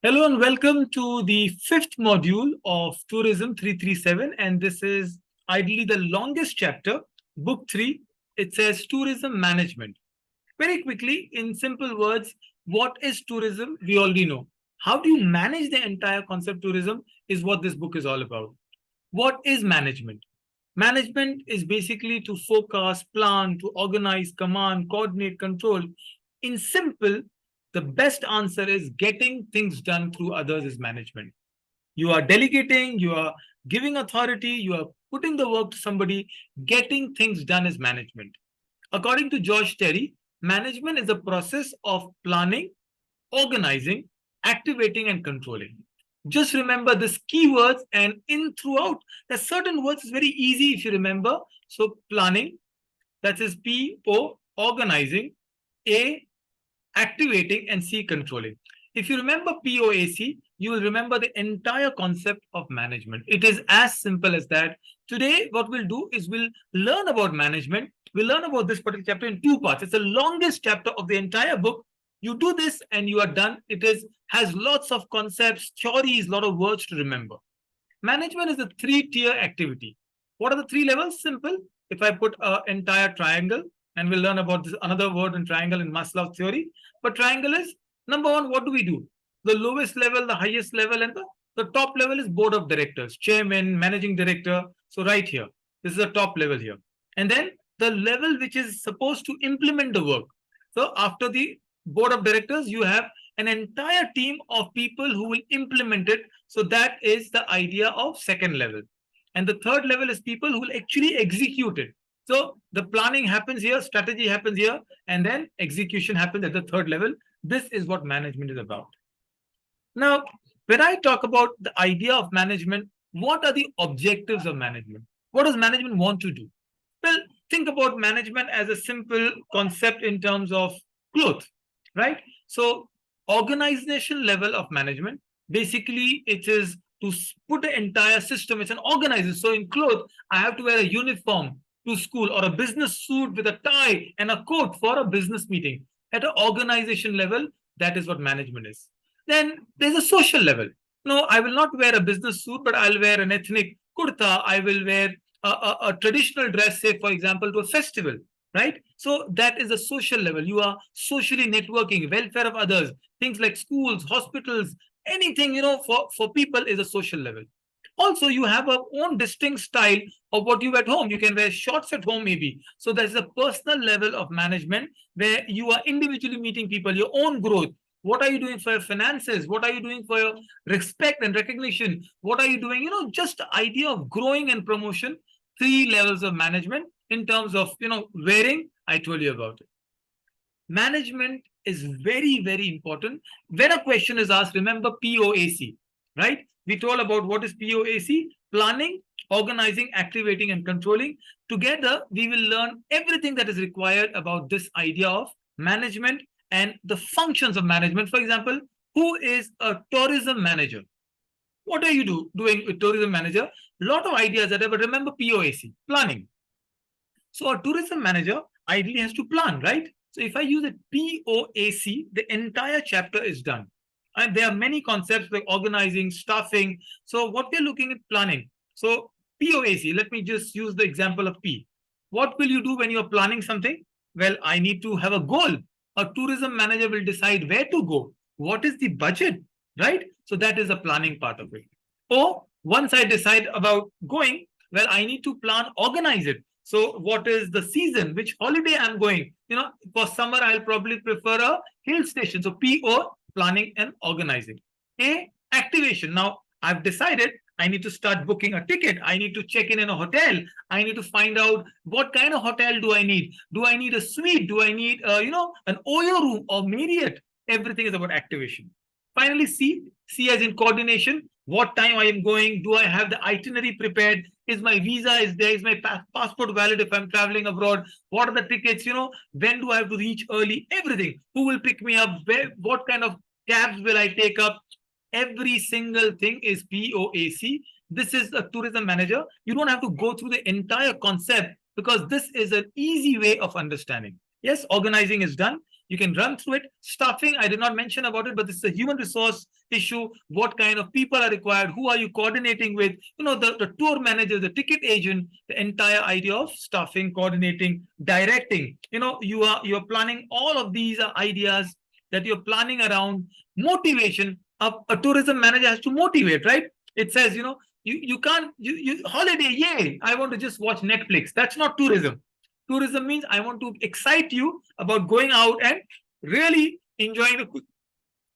Hello and welcome to the fifth module of Tourism 337. And this is ideally the longest chapter, Book 3. It says Tourism Management. Very quickly, in simple words, what is tourism? We already know. How do you manage the entire concept tourism is what this book is all about. What is management? Management is basically to forecast, plan, to organize, command, coordinate, control. In simple, the best answer is getting things done through others is management. You are delegating, you are giving authority, you are putting the work to somebody. Getting things done is management. According to George Terry, management is a process of planning, organizing, activating, and controlling. Just remember these keywords, and in throughout, there's certain words is very easy if you remember. So planning, that is P-O, organizing, A, activating, and C, controlling. If you remember POAC, you will remember the entire concept of management. It is as simple as that. Today, what we'll do is we'll learn about management. We'll learn about this particular chapter in two parts. It's the longest chapter of the entire book. You do this and you are done. Has lots of concepts, theories, a lot of words to remember. Management is a three-tier activity. What are the three levels? Simple. If I put an entire triangle, and we'll learn about this another word in triangle in Maslow's theory. But triangle is number one, what do we do? The lowest level, the highest level, and the top level is board of directors, chairman, managing director. So right here, this is the top level here. And then the level which is supposed to implement the work. So after the board of directors, you have an entire team of people who will implement it. So that is the idea of second level. And the third level is people who will actually execute it. So the planning happens here, strategy happens here, and then execution happens at the third level. This is what management is about. Now, when I talk about the idea of management, what are the objectives of management? What does management want to do? Well, think about management as a simple concept in terms of clothes, right? So organization level of management, basically it is to put the entire system, it's an organizer. So in clothes, I have to wear a uniform to school or a business suit with a tie and a coat for a business meeting. At an organization level, that is what management is. Then there's a social level. No, I will not wear a business suit, but I'll wear an ethnic kurta. I will wear a traditional dress, say, for example, to a festival, right? So that is a social level. You are socially networking, welfare of others, things like schools, hospitals, anything, for people is a social level. Also, you have a own distinct style of what you wear at home. You can wear shorts at home, maybe. So there's a personal level of management where you are individually meeting people, your own growth. What are you doing for your finances? What are you doing for your respect and recognition? What are you doing? Just the idea of growing and promotion, three levels of management in terms of, wearing, I told you about it. Management is very, very important. When a question is asked, remember POAC, right? We told about what is POAC, planning, organizing, activating, and controlling. Together, we will learn everything that is required about this idea of management and the functions of management. For example, who is a tourism manager? What are you doing with tourism manager? A lot of ideas that but remember POAC, planning. So a tourism manager ideally has to plan, right? So if I use a POAC, the entire chapter is done. And there are many concepts like organizing, staffing. So what we're looking at planning. So POAC, let me just use the example of P. What will you do when you're planning something? Well, I need to have a goal. A tourism manager will decide where to go. What is the budget, right? So that is the planning part of it. Or once I decide about going, well, I need to plan, organize it. So what is the season? Which holiday I'm going? For summer, I'll probably prefer a hill station. So PO, planning and organizing. A, activation. Now, I've decided I need to start booking a ticket. I need to check in a hotel. I need to find out what kind of hotel do I need. Do I need a suite? Do I need, an Oyo room or Marriott? Everything is about activation. Finally, C as in coordination. What time I am going? Do I have the itinerary prepared? Is my visa is there? Is my passport valid if I'm traveling abroad? What are the tickets? When do I have to reach early? Everything. Who will pick me up? What kind of cabs will I take up? Every single thing is POAC. This is a tourism manager. You don't have to go through the entire concept because this is an easy way of understanding. Yes, organizing is done. You can run through it. Staffing, I did not mention about it, but this is a human resource issue. What kind of people are required? Who are you coordinating with? The tour manager, the ticket agent, the entire idea of staffing, coordinating, directing. You are planning. All of these are ideas that you're planning around motivation. A tourism manager has to motivate, right? It says, you can't holiday, yay, I want to just watch Netflix. That's not tourism. Tourism means I want to excite you about going out and really enjoying the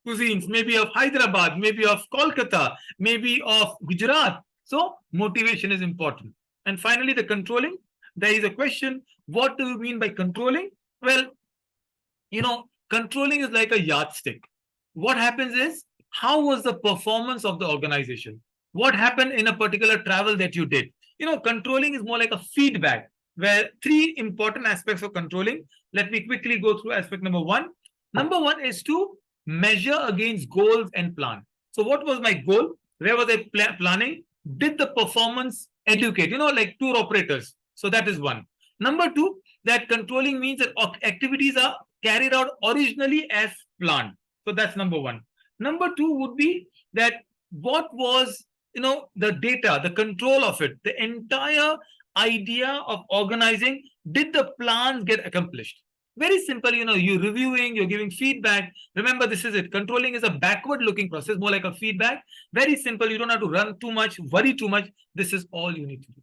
cuisines, maybe of Hyderabad, maybe of Kolkata, maybe of Gujarat. So motivation is important. And finally, the controlling. There is a question, what do you mean by controlling? Well, controlling is like a yardstick. What happens is, how was the performance of the organization? What happened in a particular travel that you did? Controlling is more like a feedback, where three important aspects of controlling. Let me quickly go through aspect number one. Number one is to measure against goals and plan. So what was my goal? Where was I planning? Did the performance educate? Like tour operators. So that is one. Number two, that controlling means that activities are carried out originally as planned. So that's number one. Number two would be that what was, the data, the control of it, the entire idea of organizing, did the plans get accomplished? Very simple, you're reviewing, you're giving feedback. Remember, this is it. Controlling is a backward looking process, more like a feedback. Very simple. You don't have to run too much, worry too much. This is all you need to do.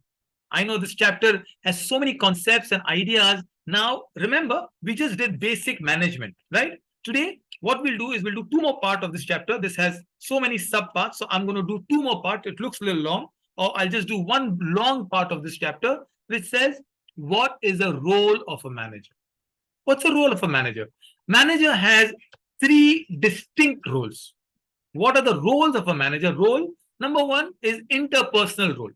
I know this chapter has so many concepts and ideas. Now, remember, we just did basic management, right? Today, what we'll do is we'll do two more parts of this chapter. This has so many subparts. So I'm going to do two more parts. It looks a little long, or I'll just do one long part of this chapter, which says, what is the role of a manager? What's the role of a manager? Manager has three distinct roles. What are the roles of a manager? Role number one is interpersonal role.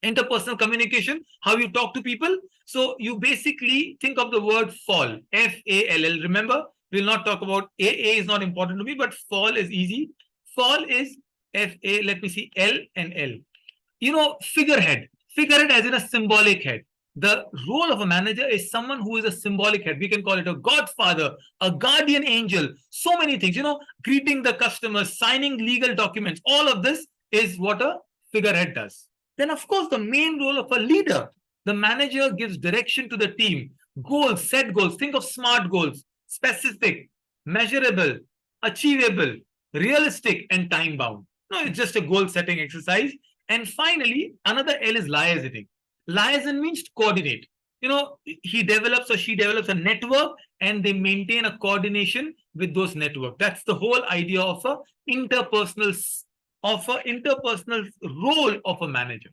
Interpersonal communication, how you talk to people. So you basically think of the word fall, F-A-L-L. Remember, we'll not talk about A is not important to me, but fall is easy. Fall is F-A, let me see, L and L. Figurehead. Figurehead as in a symbolic head. The role of a manager is someone who is a symbolic head. We can call it a godfather, a guardian angel, so many things, greeting the customers, signing legal documents. All of this is what a figurehead does. Then, of course, the main role of a leader. The manager gives direction to the team. Goals, set goals. Think of SMART goals. Specific, measurable, achievable, realistic, and time-bound. No, it's just a goal-setting exercise. And finally, another L is liaising. Liaison means to coordinate. He develops or she develops a network and they maintain a coordination with those networks. That's the whole idea of a interpersonal role of a manager.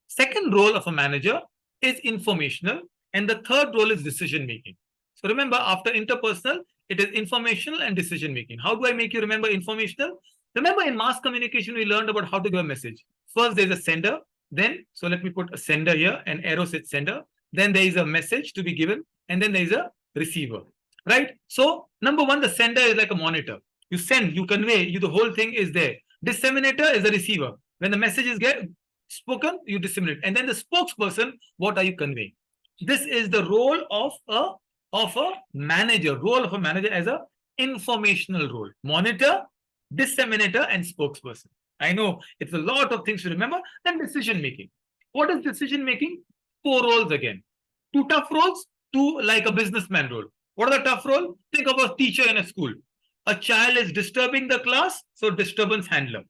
Second role of a manager is informational, and the third role is decision making. So remember, after interpersonal, it is informational and decision making. How do I make you remember informational? Remember, in mass communication, we learned about how to give a message. First, there's a sender. Then, so let me put a sender here, an arrow says sender. Then there is a message to be given, and then there is a receiver, right? So number one, the sender is like a monitor. You send, you convey, the whole thing is there. Disseminator is the receiver. When the message is spoken, you disseminate. And then the spokesperson, what are you conveying? This is the role of a manager. Role of a manager as a informational role. Monitor, disseminator, and spokesperson. I know it's a lot of things to remember. Then decision making. What is decision making? 4 roles again. 2 tough roles, 2 like a businessman role. What are the tough roles? Think of a teacher in a school. A child is disturbing the class, so disturbance handler,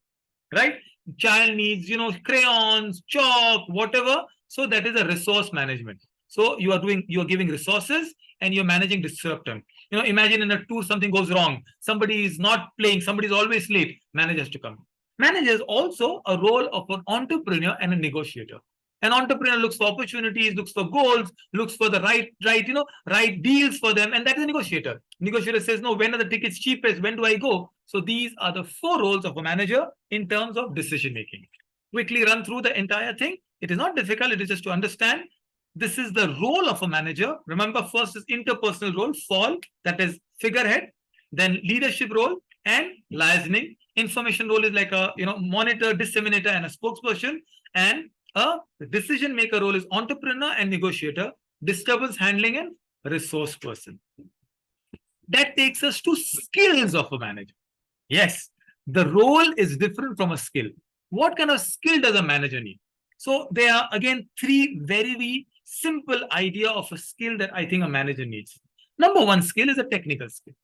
right? Child needs, crayons, chalk, whatever. So that is a resource management. So you are giving resources and you're managing disruption. Imagine in a tour something goes wrong. Somebody is not playing. Somebody is always late. Manager has to come. Manager is also a role of an entrepreneur and a negotiator. An entrepreneur looks for opportunities, looks for goals, looks for the right deals for them, and that is a negotiator. Negotiator says, no, when are the tickets cheapest? When do I go? So these are the 4 roles of a manager in terms of decision making. Quickly run through the entire thing. It is not difficult. It is just to understand. This is the role of a manager. Remember, first is interpersonal role, fall, that is figurehead. Then leadership role and liaising. Information role is like a monitor, disseminator, and a spokesperson. And a decision maker role is entrepreneur and negotiator, disturbance handling, and resource person. That takes us to skills of a manager. Yes, the role is different from a skill. What kind of skill does a manager need? So there are again three very simple idea of a skill that I think a manager needs. Number one skill is a technical skill.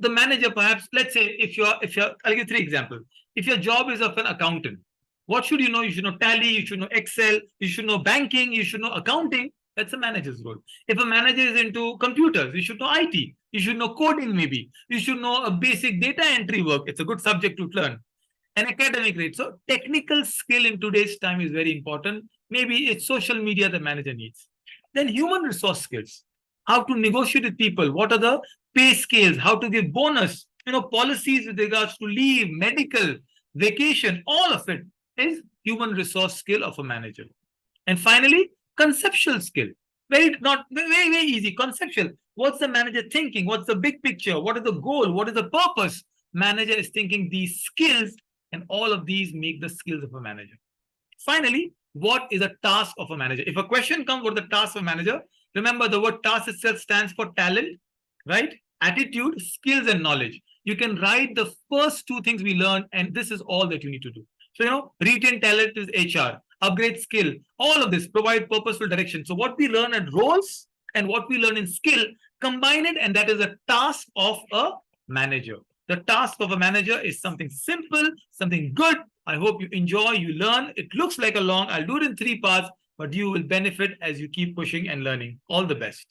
The manager, perhaps, let's say, if you're I'll give three examples. If your job is of an accountant, what should you know? You should know Tally, you should know Excel, you should know banking, you should know accounting. That's a manager's role. If a manager is into computers, you should know IT, you should know coding, maybe you should know a basic data entry work. It's a good subject to learn. An academic rate. So technical skill in today's time is very important. Maybe it's social media the manager needs. Then human resource skills. How to negotiate with people. What are the pay scales? How to give bonus? Policies with regards to leave, medical, vacation, all of it is human resource skill of a manager. And finally, conceptual skill. Very easy. Conceptual. What's the manager thinking? What's the big picture? What is the goal? What is the purpose? Manager is thinking these skills, and all of these make the skills of a manager. Finally, what is a task of a manager? If a question comes, what is the task of a manager? Remember, the word task itself stands for talent, right? Attitude, skills, and knowledge. You can write the first two things we learned, and this is all that you need to do. So, retain talent is HR, upgrade skill, all of this, provide purposeful direction. So, what we learn at roles and what we learn in skill, combine it, and that is a task of a manager. The task of a manager is something simple, something good. I hope you enjoy, you learn. It looks like a long, I'll do it in 3 parts, but you will benefit as you keep pushing and learning. All the best.